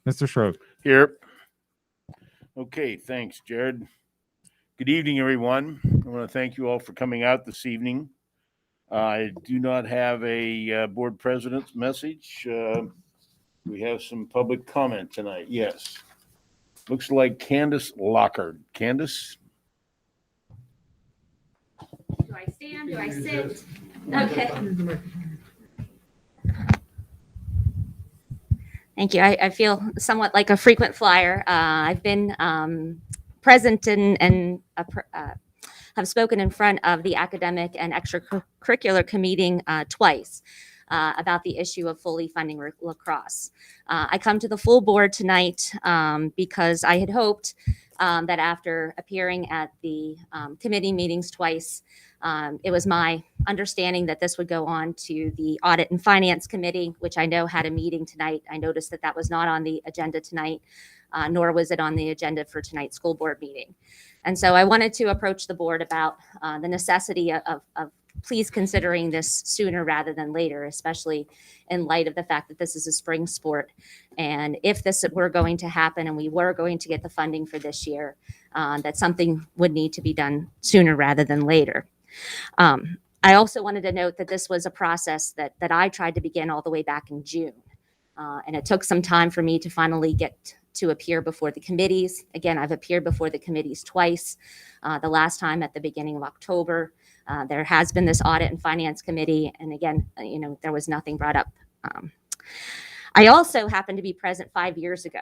Mr. Schroed. Here. Okay, thanks, Jared. Good evening, everyone. I want to thank you all for coming out this evening. I do not have a board president's message. We have some public comment tonight. Yes. Looks like Candace Lockard. Candace? Do I stand? Do I sit? Okay. Thank you. I feel somewhat like a frequent flyer. I've been present and have spoken in front of the academic and extracurricular committee twice about the issue of fully funding lacrosse. I come to the full board tonight because I had hoped that after appearing at the committee meetings twice, it was my understanding that this would go on to the Audit and Finance Committee, which I know had a meeting tonight. I noticed that that was not on the agenda tonight, nor was it on the agenda for tonight's school board meeting. And so I wanted to approach the board about the necessity of please considering this sooner rather than later, especially in light of the fact that this is a spring sport. And if this were going to happen and we were going to get the funding for this year, that something would need to be done sooner rather than later. I also wanted to note that this was a process that I tried to begin all the way back in June. And it took some time for me to finally get to appear before the committees. Again, I've appeared before the committees twice. The last time at the beginning of October. There has been this Audit and Finance Committee. And again, there was nothing brought up. I also happened to be present 5 years ago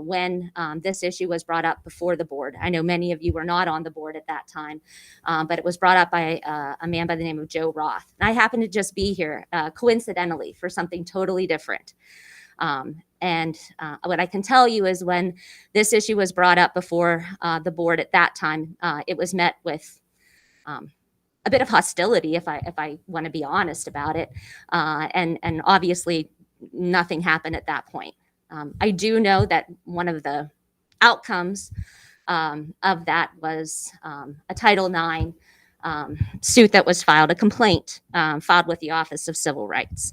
when this issue was brought up before the board. I know many of you were not on the board at that time, but it was brought up by a man by the name of Joe Roth. And I happened to just be here coincidentally for something totally different. And what I can tell you is when this issue was brought up before the board at that time, it was met with a bit of hostility, if I want to be honest about it. And obviously nothing happened at that point. I do know that one of the outcomes of that was a Title IX suit that was filed, a complaint filed with the Office of Civil Rights.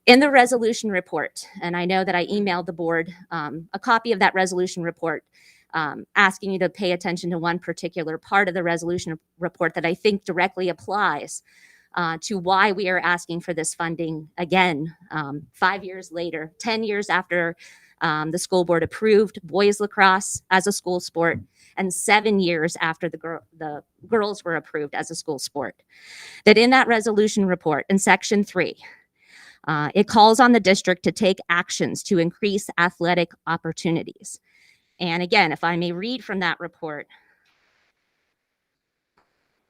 In the resolution report, and I know that I emailed the board a copy of that resolution report, asking you to pay attention to one particular part of the resolution report that I think directly applies to why we are asking for this funding again 5 years later, 10 years after the school board approved boys lacrosse as a school sport, and 7 years after the girls were approved as a school sport. That in that resolution report, in section 3, it calls on the district to take actions to increase athletic opportunities. And again, if I may read from that report,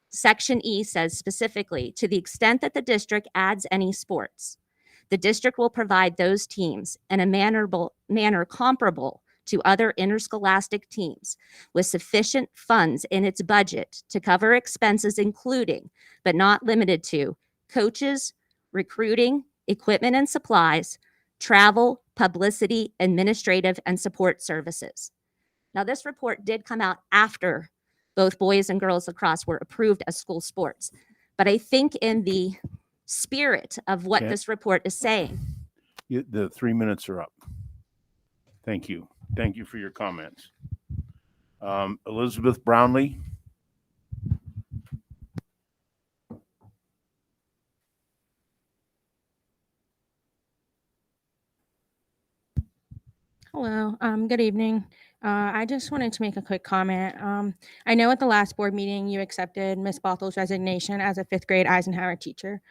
Section E says specifically, to the extent that the district adds any sports, the district will provide those teams in a manner comparable to other interscholastic teams with sufficient funds in its budget to cover expenses including, but not limited to, coaches, recruiting, equipment and supplies, travel, publicity, administrative, and support services. Now, this report did come out after both boys and girls lacrosse were approved as school sports. But I think in the spirit of what this report is saying. The 3 minutes are up. Thank you. Thank you for your comments. Elizabeth Brownlee. Hello, good evening. I just wanted to make a quick comment. I know at the last board meeting you accepted Ms. Bothel's resignation as a 5th grade Eisenhower teacher.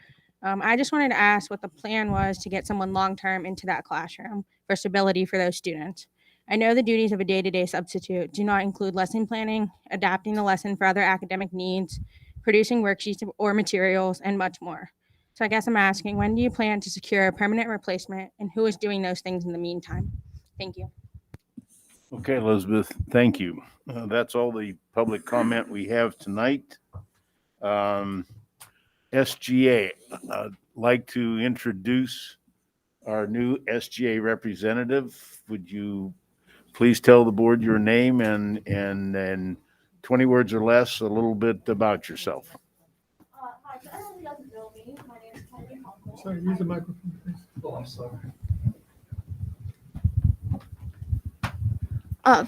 I just wanted to ask what the plan was to get someone long-term into that classroom for stability for those students. I know the duties of a day-to-day substitute do not include lesson planning, adapting the lesson for other academic needs, producing worksheets or materials, and much more. So I guess I'm asking, when do you plan to secure a permanent replacement, and who is doing those things in the meantime? Thank you. Okay, Elizabeth, thank you. That's all the public comment we have tonight. SGA, I'd like to introduce our new SGA representative. Would you please tell the board your name and 20 words or less, a little bit about yourself. Hi, for anyone who doesn't know me, my name is Kennedy Hunkle. Sorry, use the microphone, please. Oh, I'm sorry.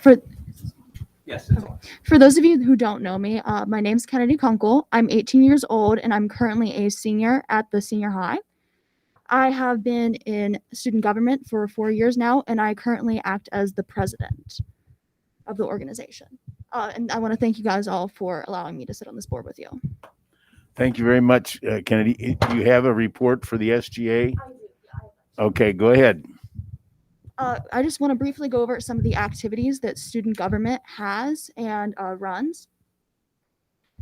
For Yes, it's on. for those of you who don't know me, my name's Kennedy Kunkel. I'm 18 years old and I'm currently a senior at the senior high. I have been in student government for 4 years now, and I currently act as the president of the organization. And I want to thank you guys all for allowing me to sit on this board with you. Thank you very much, Kennedy. Do you have a report for the SGA? Okay, go ahead. I just want to briefly go over some of the activities that student government has and runs.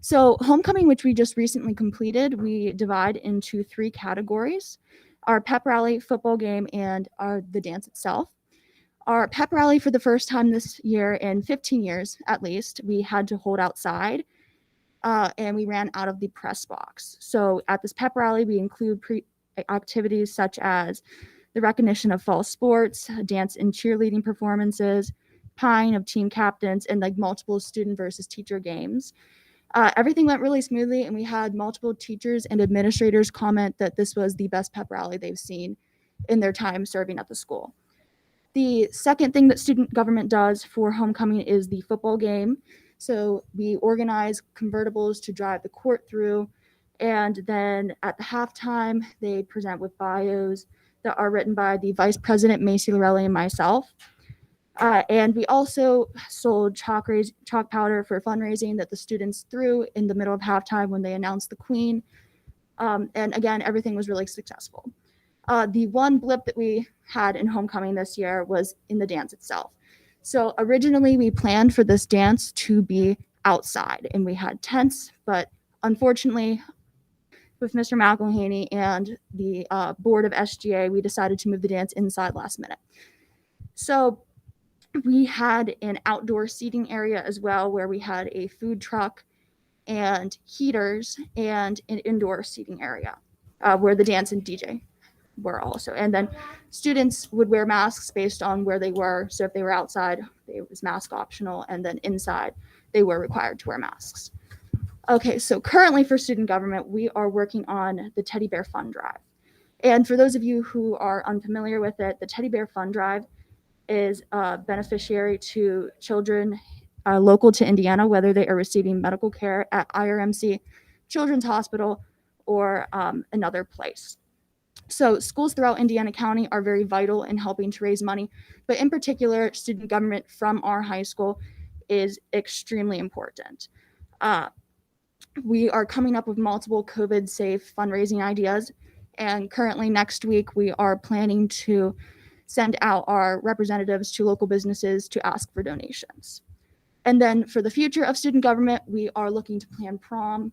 So homecoming, which we just recently completed, we divide into 3 categories: our pep rally, football game, and the dance itself. Our pep rally, for the first time this year in 15 years at least, we had to hold outside, and we ran out of the press box. So at this pep rally, we include activities such as the recognition of fall sports, dance and cheerleading performances, pine of team captains, and like multiple student versus teacher games. Everything went really smoothly, and we had multiple teachers and administrators comment that this was the best pep rally they've seen in their time serving at the school. The second thing that student government does for homecoming is the football game. So we organize convertibles to drive the court through, and then at the halftime, they present with bios that are written by the Vice President, Macy Lorelli, and myself. And we also sold chalk powder for fundraising that the students threw in the middle of halftime when they announced the queen. And again, everything was really successful. The one blip that we had in homecoming this year was in the dance itself. So originally we planned for this dance to be outside, and we had tents, but unfortunately with Mr. McElhaney and the board of SGA, we decided to move the dance inside last minute. So we had an outdoor seating area as well, where we had a food truck and heaters, and an indoor seating area where the dance and DJ were also. And then students would wear masks based on where they were. So if they were outside, it was mask optional, and then inside they were required to wear masks. Okay, so currently for student government, we are working on the Teddy Bear Fund Drive. And for those of you who are unfamiliar with it, the Teddy Bear Fund Drive is beneficiary to children local to Indiana, whether they are receiving medical care at IRMC, Children's Hospital, or another place. So schools throughout Indiana County are very vital in helping to raise money, but in particular, student government from our high school is extremely important. We are coming up with multiple COVID-safe fundraising ideas, and currently next week we are planning to send out our representatives to local businesses to ask for donations. And then for the future of student government, we are looking to plan prom.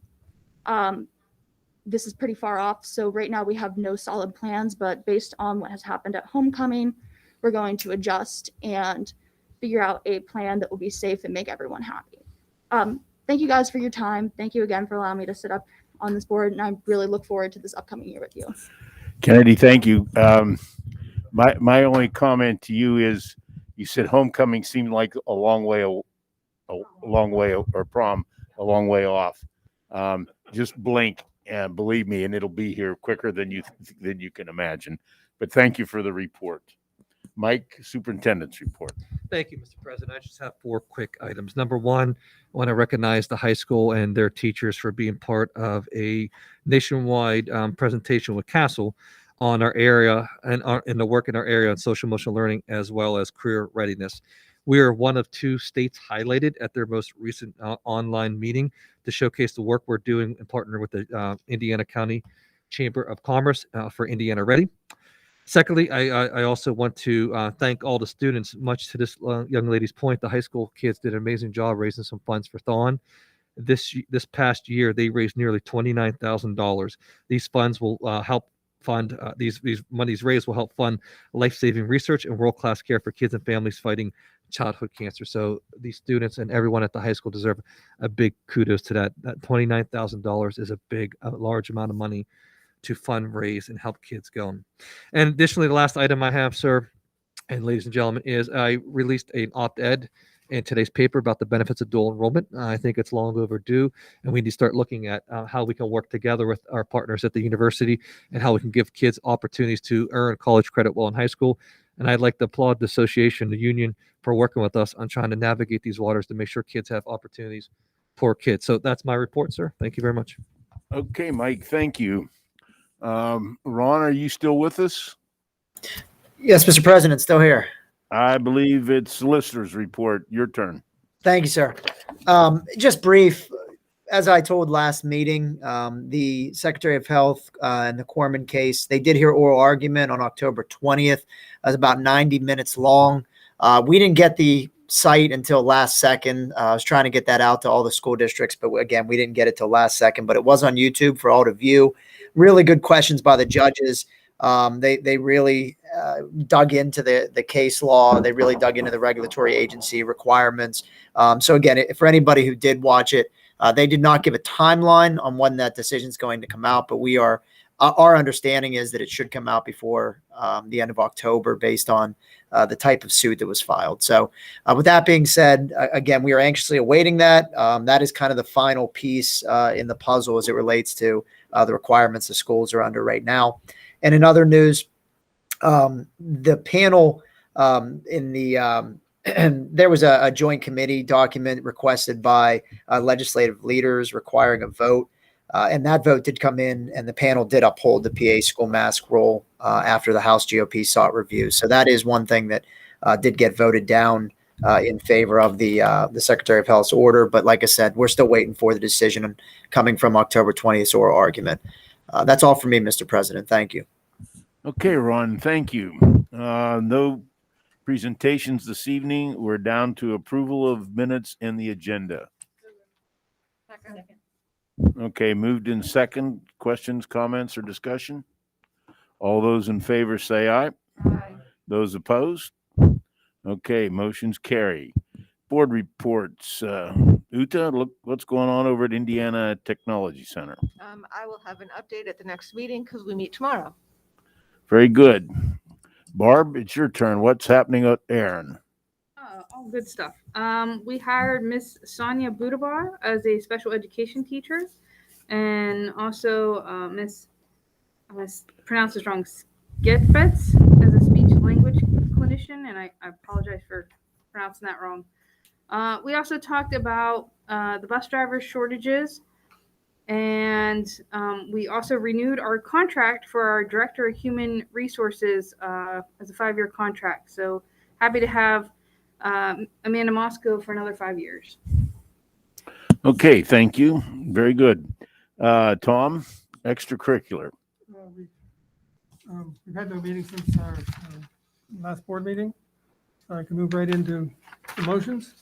This is pretty far off, so right now we have no solid plans, but based on what has happened at homecoming, we're going to adjust and figure out a plan that will be safe and make everyone happy. Thank you guys for your time. Thank you again for allowing me to sit up on this board, and I really look forward to this upcoming year with you. Kennedy, thank you. My only comment to you is, you said homecoming seemed like a long way, or prom a long way off. Just blink, and believe me, and it'll be here quicker than you can imagine. But thank you for the report. Mike, Superintendent's report. Thank you, Mr. President. I just have 4 quick items. Number 1, I want to recognize the high school and their teachers for being part of a nationwide presentation with Castle on our area and in the work in our area on social emotional learning as well as career readiness. We are one of 2 states highlighted at their most recent online meeting to showcase the work we're doing and partner with the Indiana County Chamber of Commerce for Indiana Ready. Secondly, I also want to thank all the students. Much to this young lady's point, the high school kids did an amazing job raising some funds for Thawne. This past year, they raised nearly $29,000. These funds will help fund these monies raised will help fund life-saving research and world-class care for kids and families fighting childhood cancer. So these students and everyone at the high school deserve a big kudos to that. That $29,000 is a large amount of money to fundraise and help kids go. And additionally, the last item I have, sir, and ladies and gentlemen, is I released an op-ed in today's paper about the benefits of dual enrollment. I think it's long overdue, and we need to start looking at how we can work together with our partners at the university and how we can give kids opportunities to earn college credit while in high school. And I'd like to applaud the association, the union, for working with us on trying to navigate these waters to make sure kids have opportunities for kids. So that's my report, sir. Thank you very much. Okay, Mike, thank you. Ron, are you still with us? Yes, Mr. President, still here. I believe it's solicitor's report. Your turn. Thank you, sir. Just brief, as I told last meeting, the Secretary of Health and the Corman case, they did hear oral argument on October 20th. It was about 90 minutes long. We didn't get the site until last second. I was trying to get that out to all the school districts, but again, we didn't get it till last second, but it was on YouTube for all to view. Really good questions by the judges. They really dug into the case law. They really dug into the regulatory agency requirements. So again, for anybody who did watch it, they did not give a timeline on when that decision is going to come out, but our understanding is that it should come out before the end of October based on the type of suit that was filed. So with that being said, again, we are anxiously awaiting that. That is kind of the final piece in the puzzle as it relates to the requirements the schools are under right now. And in other news, the panel in the there was a joint committee document requested by legislative leaders requiring a vote. And that vote did come in, and the panel did uphold the PA school mask rule after the House GOP sought review. So that is one thing that did get voted down in favor of the Secretary of Health's order. But like I said, we're still waiting for the decision coming from October 20th oral argument. That's all for me, Mr. President. Thank you. Okay, Ron, thank you. No presentations this evening. We're down to approval of minutes in the agenda. Okay, moved in second. Questions, comments, or discussion? All those in favor say aye. Aye. Those opposed? Okay, motions carry. Board reports. Uta, look what's going on over at Indiana Technology Center. I will have an update at the next meeting because we meet tomorrow. Very good. Barb, it's your turn. What's happening at Aaron? All good stuff. We hired Miss Sonia Budabar as a special education teacher, and also Miss, I'm going to pronounce this wrong, Sketfetz as a speech language clinician, and I apologize for pronouncing that wrong. We also talked about the bus driver shortages, and we also renewed our contract for our Director of Human Resources as a 5-year contract. So happy to have Amanda Moscow for another 5 years. Okay, thank you. Very good. Tom, extracurricular. We've had no meeting since our last board meeting. I can move right into the motions.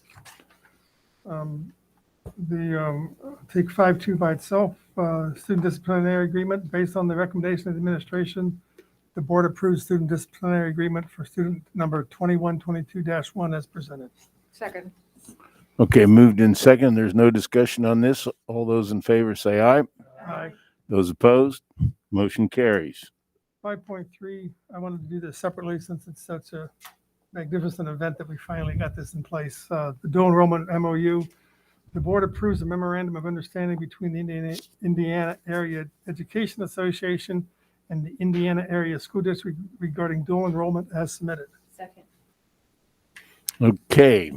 Take 5.2 by itself, student disciplinary agreement based on the recommendation of the administration. The board approves student disciplinary agreement for student number 2122-1 as presented. Second. Okay, moved in second. There's no discussion on this. All those in favor say aye. Aye. Those opposed? Motion carries. 5.3, I wanted to do this separately since it's such a magnificent event that we finally got this in place. The dual enrollment MOU. The board approves a memorandum of understanding between the Indiana Area Education Association and the Indiana Area School District regarding dual enrollment as submitted. Second. Okay.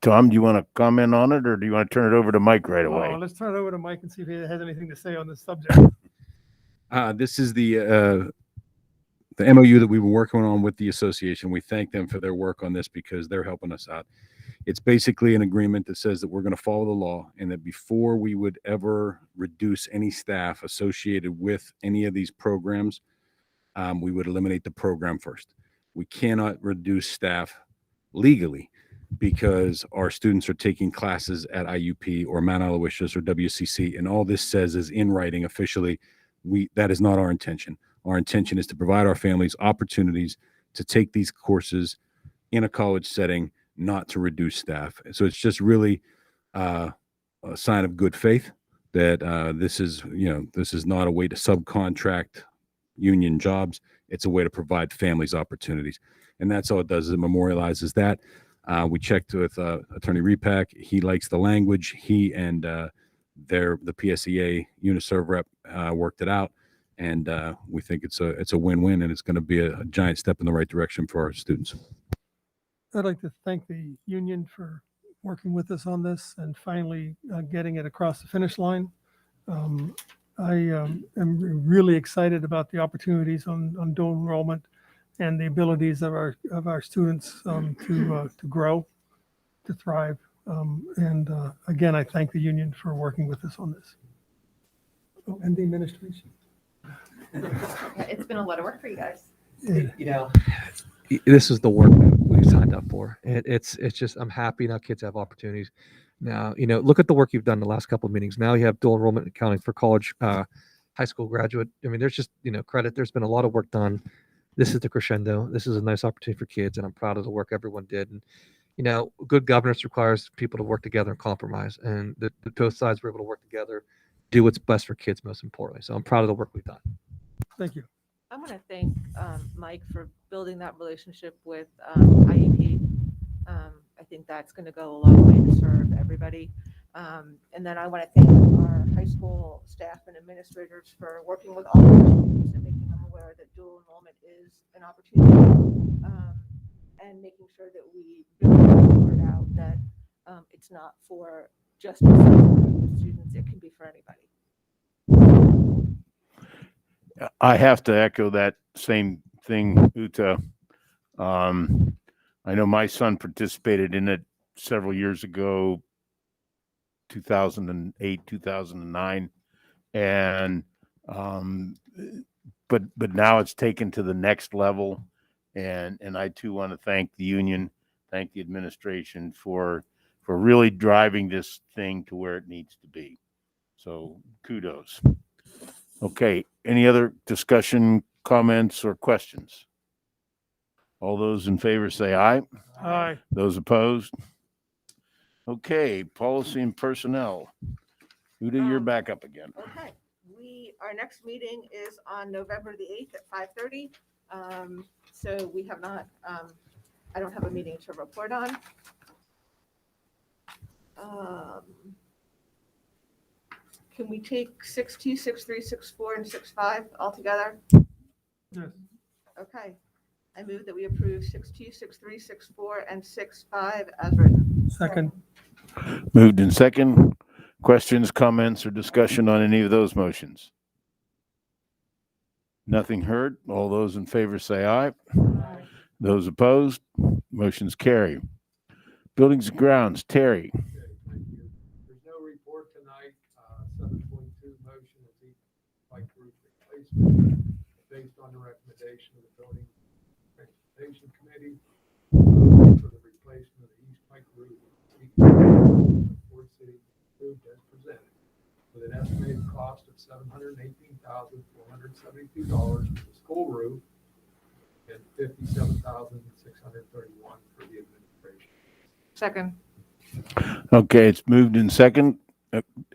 Tom, do you want to comment on it, or do you want to turn it over to Mike right away? Let's turn it over to Mike and see if he has anything to say on this subject. This is the MOU that we were working on with the association. We thank them for their work on this because they're helping us out. It's basically an agreement that says that we're going to follow the law, and that before we would ever reduce any staff associated with any of these programs, we would eliminate the program first. We cannot reduce staff legally because our students are taking classes at IUP or Mount Aloysius or WCC, and all this says is in writing officially. That is not our intention. Our intention is to provide our families opportunities to take these courses in a college setting, not to reduce staff. So it's just really a sign of good faith that this is not a way to subcontract union jobs. It's a way to provide families opportunities. And that's all it does, is it memorializes that. We checked with Attorney Repack. He likes the language. He and the PSEA Uniserv rep worked it out. And we think it's a win-win, and it's going to be a giant step in the right direction for our students. I'd like to thank the union for working with us on this and finally getting it across the finish line. I am really excited about the opportunities on dual enrollment and the abilities of our students to grow, to thrive. Again, I thank the union for working with us on this. Oh, and the administration. It's been a lot of work for you guys. You know, This is the work that we signed up for. It's just, I'm happy now kids have opportunities. Now, look at the work you've done the last couple of meetings. Now you have dual enrollment accounting for college, high school graduate. I mean, there's just, credit. There's been a lot of work done. This is the crescendo. This is a nice opportunity for kids, and I'm proud of the work everyone did. And, good governance requires people to work together and compromise, and the both sides were able to work together, do what's best for kids, most importantly. So I'm proud of the work we've done. Thank you. I want to thank Mike for building that relationship with IEP. I think that's going to go a long way to serve everybody. And then I want to thank our high school staff and administrators for working with all of our students and making them aware that dual enrollment is an opportunity, and making sure that we really get the word out that it's not for just a certain group of students. It can be for anybody. I have to echo that same thing, Uta. I know my son participated in it several years ago, 2008, 2009. And, but now it's taken to the next level. And I too want to thank the union, thank the administration for really driving this thing to where it needs to be. So kudos. Okay, any other discussion, comments, or questions? All those in favor say aye. Aye. Those opposed? Okay, policy and personnel. Uda, you're back up again. Okay, our next meeting is on November the 8th at 5:30. So we have not, I don't have a meeting to report on. Can we take 6.2, 6.3, 6.4, and 6.5 all together? Yes. Okay. I move that we approve 6.2, 6.3, 6.4, and 6.5 as written. Second. Moved in second. Questions, comments, or discussion on any of those motions? Nothing heard. All those in favor say aye. Aye. Those opposed? Motion's carry. Buildings and grounds, Terry. Thank you. There's no report tonight. 7.2 motion is the bike roof replacement based on the recommendation of the Building Transportation Committee for the replacement of the east bike roof. Ford City approved as presented with an estimated cost of $718,472 for the school roof and $57,631 for the administration. Second. Okay, it's moved in second.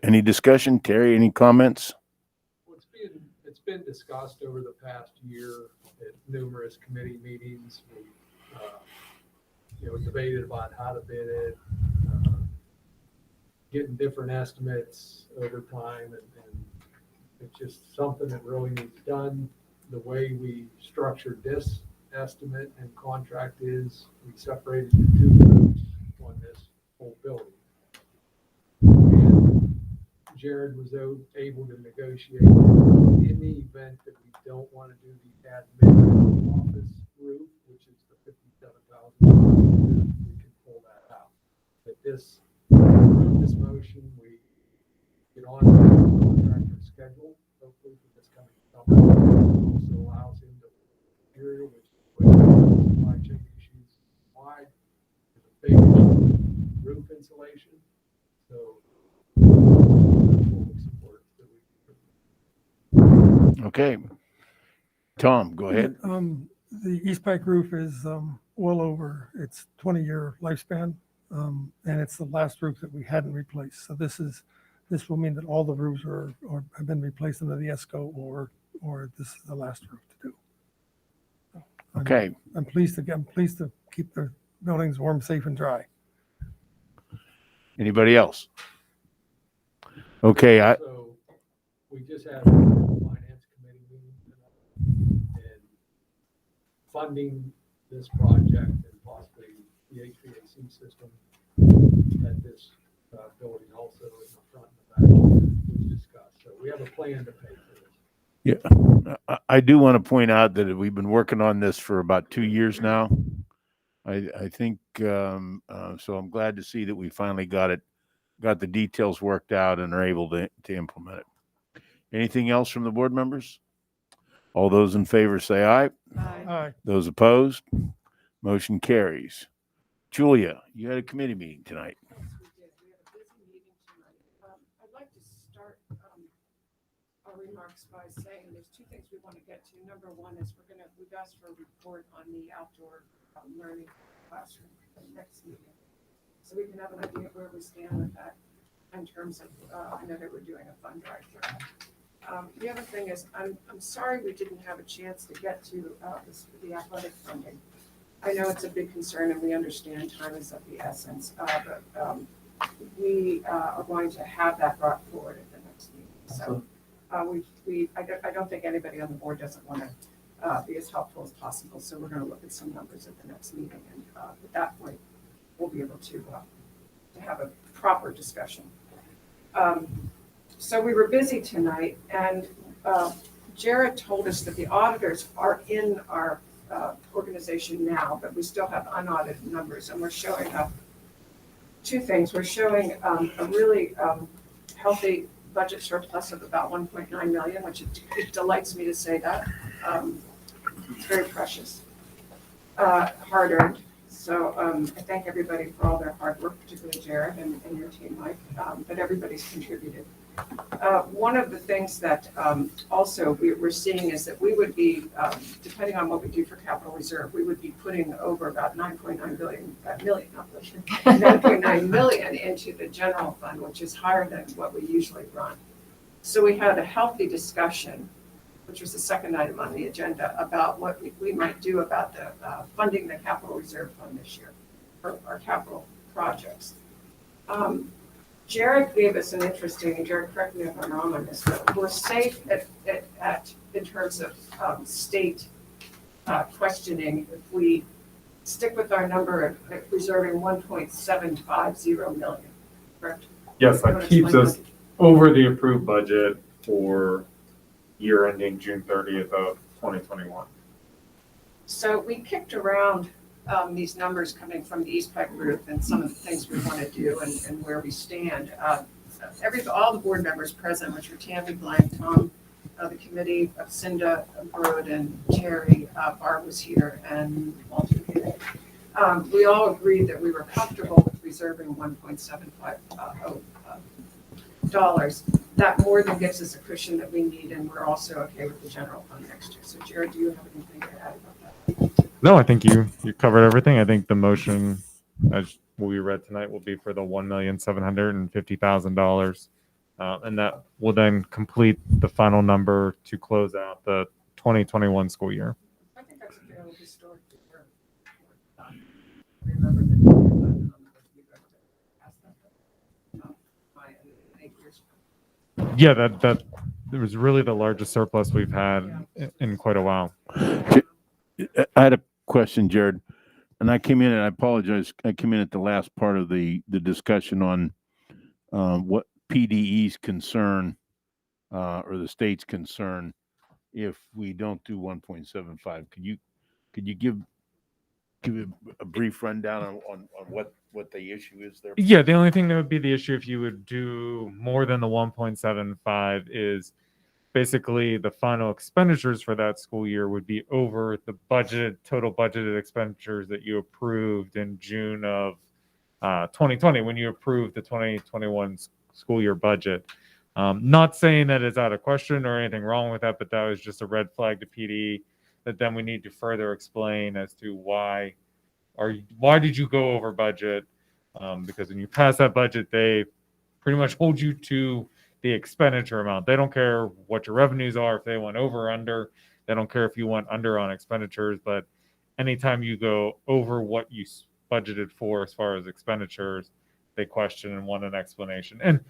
Any discussion? Terry, any comments? Well, it's been discussed over the past year at numerous committee meetings. We debated about how to bid it, getting different estimates over time, and it's just something that really needs done. The way we structured this estimate and contract is we separated the two groups on this whole building. And Jared was able to negotiate in the event that we don't want to do the admin office roof, which is the $57,000, we can pull that out. But this motion, we get on the contractor schedule, hopefully for this coming summer. It also allows him to period, which with supply chain issues wide, there's a big issue, roof insulation. So support that we. Okay. Tom, go ahead. The East Pike roof is well over its 20-year lifespan, and it's the last roof that we hadn't replaced. So this will mean that all the roofs have been replaced under the ESCO, or this is the last roof to do. So Okay. I'm pleased to keep the buildings warm, safe, and dry. Anybody else? Okay, So we just had a finance committee meeting funding this project and possibly the HVAC system at this building also in the front and the back was discussed. So we have a plan to pay for this. Yeah, I do want to point out that we've been working on this for about 2 years now. I think, so I'm glad to see that we finally got the details worked out and are able to implement it. Anything else from the board members? All those in favor say aye. Aye. Those opposed? Motion carries. Julia, you had a committee meeting tonight. Yes, we did. We had a busy meeting tonight. I'd like to start our remarks by saying there's two things we want to get to. Number one is we've asked for a report on the outdoor learning classroom for the next meeting. So we can have an idea of where we stand with that in terms of, I know that we're doing a fund drive for that. The other thing is, I'm sorry we didn't have a chance to get to the athletic funding. I know it's a big concern and we understand time is of the essence, but we are going to have that brought forward at the next meeting. So I don't think anybody on the board doesn't want to be as helpful as possible. So we're going to look at some numbers at the next meeting, and at that point, we'll be able to have a proper discussion. So we were busy tonight, and Jared told us that the auditors are in our organization now, but we still have unaudited numbers, and we're showing up two things. We're showing a really healthy budget surplus of about 1.9 million, which it delights me to say that. It's very precious, hard earned. So I thank everybody for all their hard work, particularly Jared and your team, Mike, but everybody's contributed. One of the things that also we're seeing is that we would be, depending on what we do for capital reserve, we would be putting over about 9.9 million into the general fund, which is higher than what we usually run. So we had a healthy discussion, which was the second item on the agenda, about what we might do about the funding the capital reserve fund this year for our capital projects. Jared gave us an interesting, and Jared, correct me if I'm wrong on this, but we're safe in terms of state questioning if we stick with our number of reserving 1.750 million, correct? Yes, that keeps us over the approved budget for year ending June 30th of 2021. So we kicked around these numbers coming from the EastPAC group and some of the things we want to do and where we stand. All the board members present, which were Tammy, Blank, Tom, the committee, Cinda, Brode, and Terry, Barb was here, and Walter. We all agreed that we were comfortable with reserving $1.750 dollars. That more than gives us a cushion that we need, and we're also okay with the general fund next year. So Jared, do you have anything to add about that? No, I think you covered everything. I think the motion, as we read tonight, will be for the $1,750,000, and that will then complete the final number to close out the 2021 school year. I think that's a fairly historic year. Remember that you asked that 8 years ago. Yeah, that it was really the largest surplus we've had in quite a while. I had a question, Jared, and I came in, and I apologize. I came in at the last part of the discussion on what PDE's concern or the state's concern if we don't do 1.75. Could you give a brief rundown on what the issue is there? Yeah, the only thing that would be the issue if you would do more than the 1.75 is basically the final expenditures for that school year would be over the total budgeted expenditures that you approved in June of 2020 when you approved the 2021 school year budget. Not saying that it's out of question or anything wrong with that, but that was just a red flag to PD that then we need to further explain as to why did you go over budget? Because when you pass that budget, they pretty much hold you to the expenditure amount. They don't care what your revenues are, if they went over or under. They don't care if you went under on expenditures, but anytime you go over what you budgeted for as far as expenditures, they question and want an explanation. And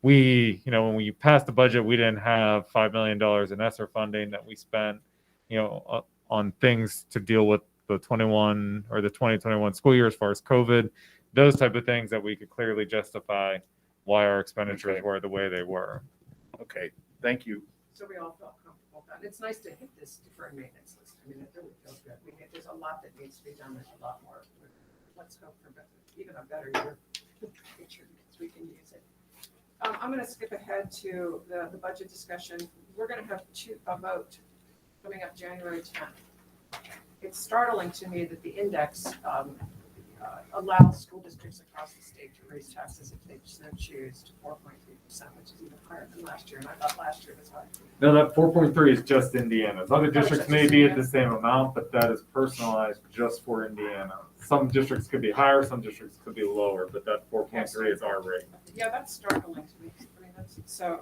when we passed the budget, we didn't have $5 million in ESSER funding that we spent, on things to deal with the 21 or the 2021 school year as far as COVID, those type of things that we could clearly justify why our expenditures Okay. were the way they were. Okay, thank you. So we all felt comfortable about it. It's nice to hit this deferred maintenance list. I mean, it really feels good. There's a lot that needs to be done. There's a lot more. Let's hope for even a better year picture because we can use it. I'm going to skip ahead to the budget discussion. We're going to have a vote coming up January 10th. It's startling to me that the index allows school districts across the state to raise taxes if they so choose to 4.3%, which is even higher than last year. And I thought last year was high. No, that 4.3 is just Indiana's. Other districts just may be at Indiana? the same amount, but that is personalized just for Indiana. Some districts could be higher, some districts could be lower, but that 4.3 is our rate. Yeah, that's startling to me. I mean, that's so.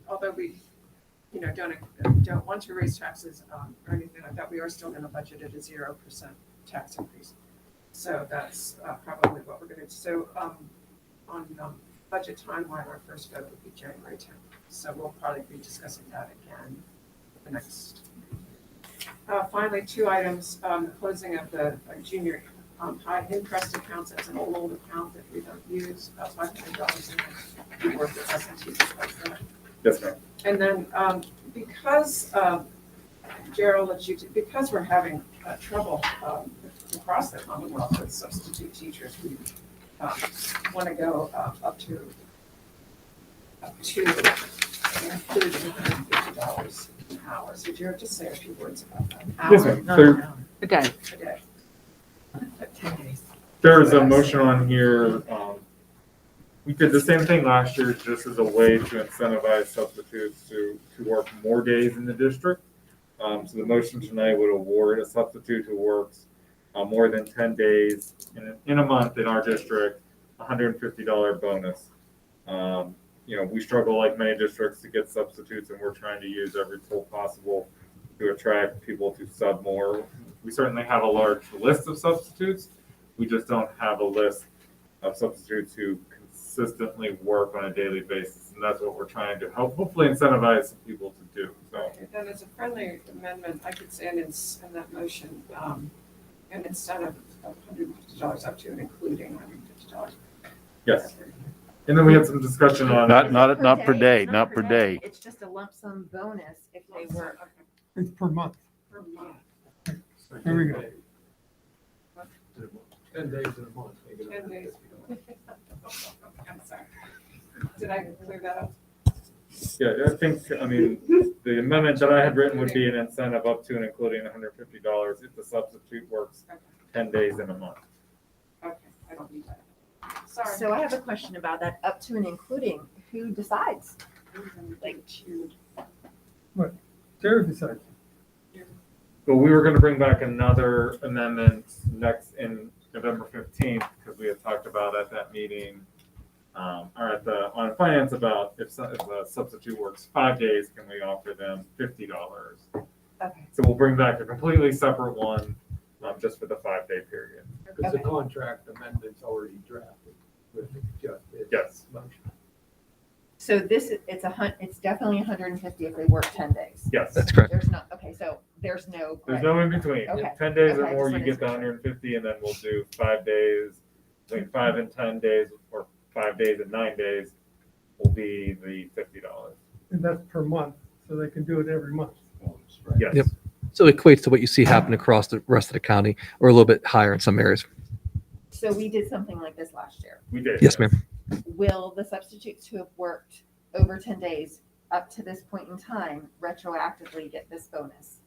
Although we, don't want to raise taxes or anything like that, we are still going to budget at a 0% tax increase. So that's probably what we're going to do. So on budget timeline, our first vote would be January 10th. So we'll probably be discussing that again the next. Finally, 2 items: the closing of the junior high interest accounts. That's an old account that we don't use. About $500 in it. Worth the S&T. Yes, ma'am. And then because Gerald, because we're having trouble across the Commonwealth with substitute teachers, we want to go up to including $150 an hour. So Jared, just say a few words about that. Yes, ma'am. Not There- an hour. A day. A day. 10 days. There is a motion on here. We did the same thing last year, just as a way to incentivize substitutes to work more days in the district. So the motion tonight would award a substitute who works more than 10 days in a month in our district, $150 bonus. We struggle like many districts to get substitutes, and we're trying to use every tool possible to attract people to sub more. We certainly have a large list of substitutes. We just don't have a list of substitutes who consistently work on a daily basis, and that's what we're trying to help hopefully incentivize some people to do. So Okay, then as a friendly amendment, I could say in that motion, an incentive of $150 up to and including $150. yes, and then we had some discussion on Not per day, not per day. It's just a lump sum bonus if they work. It's per month. Per month. There we go. 10 days in a month. make it 10 days. 150. I'm sorry. Did I clear that up? Yeah, the amendment that I had written would be an incentive up to and including $150 if the substitute works 10 days in a month. Okay, I don't need that. Sorry. So I have a question about that, up to and including, who decides? Like to. Jared decides. But we were going to bring back another amendment next in November 15th because we had talked about at that meeting on finance about if a substitute works 5 days, can we offer them $50? Okay. So we'll bring back a completely separate one just for the 5-day period. Because the contract amendment's already drafted with just this Yes. motion. So it's definitely 150 if they work 10 days. Yes. That's correct. There's not, okay, so there's no. There's no in between. Okay. 10 days or Okay, more, just you wanted get to the make sure. 150, and then we'll do 5 days. Between 5 and 10 days, or 5 days and 9 days, will be the $50. And that's per month, so they can do it every month. Yes. Yep. So it equates to what you see happen across the rest of the county, or a little bit higher in some areas. So we did something like this last year. We did. Yes, ma'am. Will the substitutes who have worked over 10 days up to this point in time retroactively get this bonus?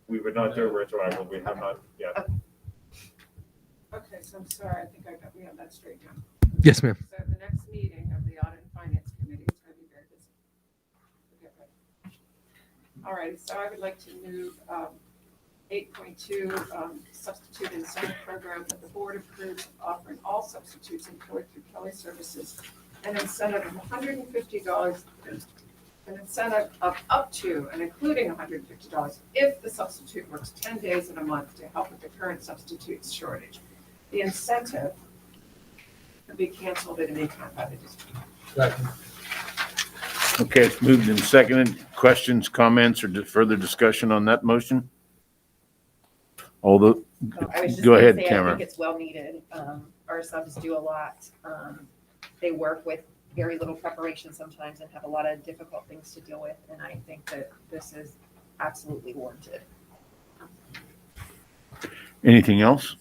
We would not do a retroactive. We have not yet. Okay, so I'm sorry, I think we have that straight now. Yes, ma'am. So the next meeting of the Audit and Finance Committee is going to be very busy. Okay, right. All right, so I would like to move 8.2 substitute incentive program that the board approves offering all substitutes employed through Kelly Services an incentive of $150, an incentive of up to and including $150 if the substitute works 10 days in a month to help with the current substitute shortage. The incentive can be canceled at any time by the district. Second. Okay, it's moved and seconded. Questions, comments, or further discussion on that motion? All the, I was just go gonna ahead, say, I Tamara. think it's well needed. Our subs do a lot. They work with very little preparation sometimes and have a lot of difficult things to deal with. And I think that this is absolutely warranted. Anything else?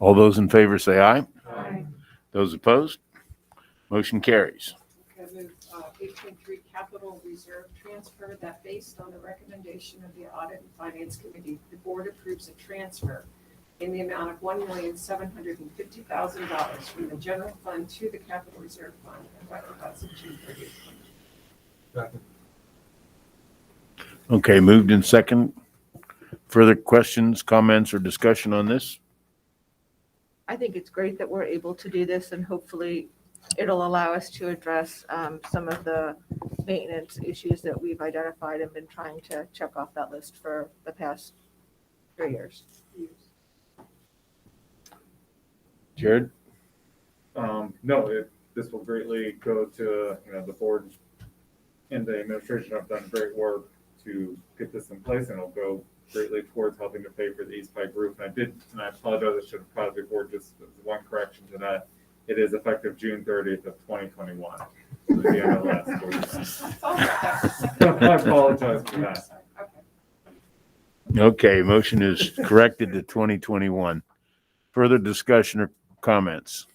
All those in favor say aye. Aye. Those opposed? Motion carries. Okay, move 8.3 capital reserve transfer, that based on the recommendation of the Audit and Finance Committee, the board approves a transfer in the amount of $1,750,000 from the general fund to the capital reserve fund effective as of June 30th. Second. Okay, moved in second. Further questions, comments, or discussion on this? I think it's great that we're able to do this, and hopefully it'll allow us to address some of the maintenance issues that we've identified and been trying to check off that list for the past 3 years. Jared? No, this will greatly go to, the board and the administration have done great work to get this in place, and it'll go greatly towards helping to pay for the East Pike roof. And I apologize, I should have probably before, just one correction to that. It is effective June 30th of 2021. So the end of last school year. I apologize for that. Okay, motion is corrected to 2021. Further discussion or comments?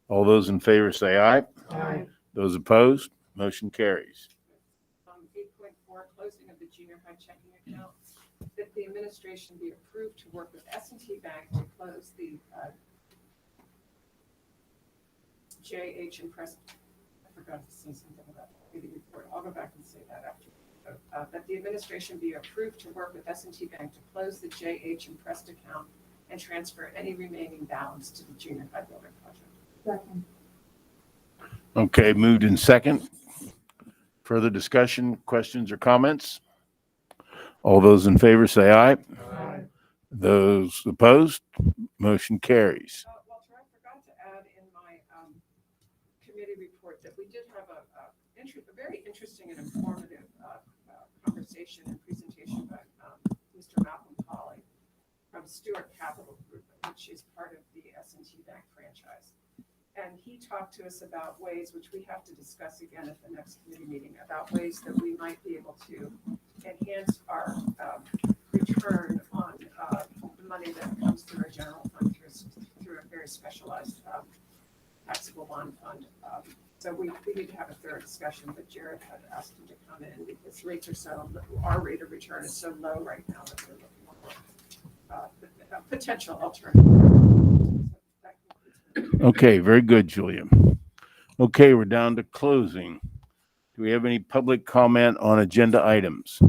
All those in favor say aye. Aye. Those opposed? Motion carries. 8.4, closing of the junior high checking account, that the administration be approved to work with S&T Bank to close the JH and Press. I forgot to say something about the report. I'll go back and say that after. That the administration be approved to work with S&T Bank to close the JH and Press account and transfer any remaining balance to the junior high building project. Second. Okay, moved in second. Further discussion, questions, or comments? All those in favor say aye. Aye. Those opposed? Motion carries. Walter, I forgot to add in my committee report that we did have a very interesting and informative conversation and presentation by Mr. Malcolm Polly from Stewart Capital Group, which is part of the S&T Bank franchise. And he talked to us about ways, which we have to discuss again at the next committee meeting, about ways that we might be able to enhance our return on the money that comes through our general fund through a very specialized taxable bond fund. So we need to have a thorough discussion, but Jared had asked him to come in because rates are so, our rate of return is so low right now that we're looking for a potential alternative. Okay, very good, Julia. Okay, we're down to closing. Do we have any public comment on agenda items?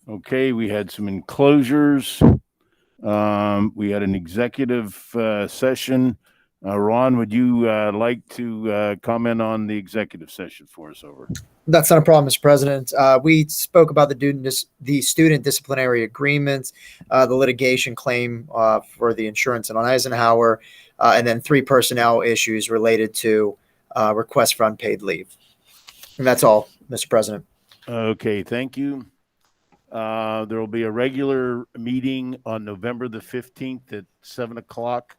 Okay, we had some enclosures. We had an executive session. Ron, would you like to comment on the executive session for us? Over. That's not a problem, Mr. President. We spoke about the student disciplinary agreements, the litigation claim for the insurance on Eisenhower, and then 3 personnel issues related to requests for unpaid leave. And that's all, Mr. President. Okay, thank you. There will be a regular meeting on November the 15th at 7 o'clock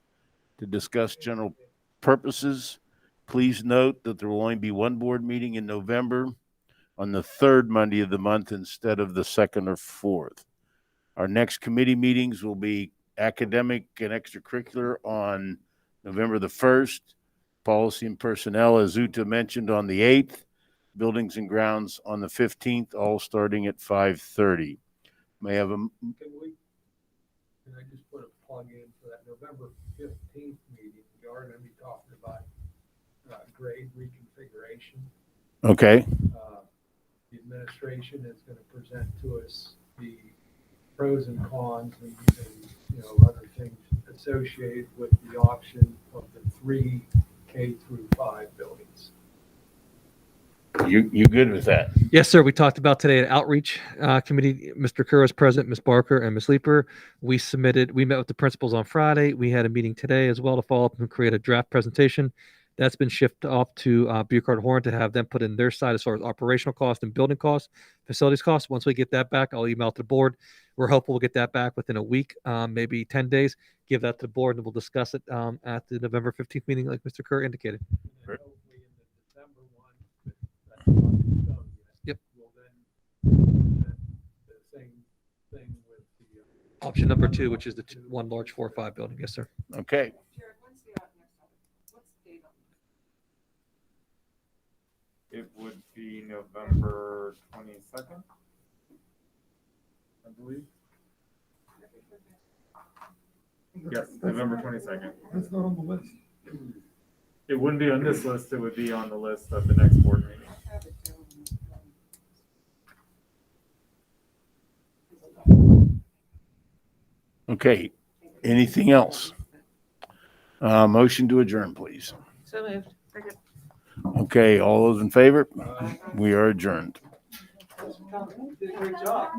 to discuss general purposes. Please note that there will only be one board meeting in November on the 3rd Monday of the month instead of the 2nd or 4th. Our next committee meetings will be academic and extracurricular on November the 1st, policy and personnel, as Uta mentioned, on the 8th, buildings and grounds on the 15th, all starting at 5:30. May I have a Can I just put a plug in for that November 15th meeting? We are going to be talking about grade reconfiguration. okay. The administration is going to present to us the pros and cons and other things associated with the option of the 3 K through 5 buildings. You good with that? Yes, sir. We talked about today at outreach committee. Mr. Kerr was present, Ms. Barker, and Ms. Leeper. We met with the principals on Friday. We had a meeting today as well to follow up and create a draft presentation. That's been shifted off to Bucard Horn to have them put in their side as far as operational cost and building costs, facilities costs. Once we get that back, I'll email it to the board. We're hopeful we'll get that back within a week, maybe 10 days. Give that to the board and we'll discuss it at the November 15th meeting, like Mr. Kerr indicated. And then hopefully in the December one, if that's not done yet, Yep. we'll then the same thing with the Option number 2, which is the one large 4 or 5 building. Yes, sir. Okay. Jared, when's the next one? What's the date on It would be November 22nd, I believe. Yes, November 22nd. That's not on the list. It wouldn't be on this list, it would be on the list of the next board meeting. Okay. Anything else? Motion to adjourn, please. So moved. Second. Okay. All those in favor? We are adjourned. You did a great job.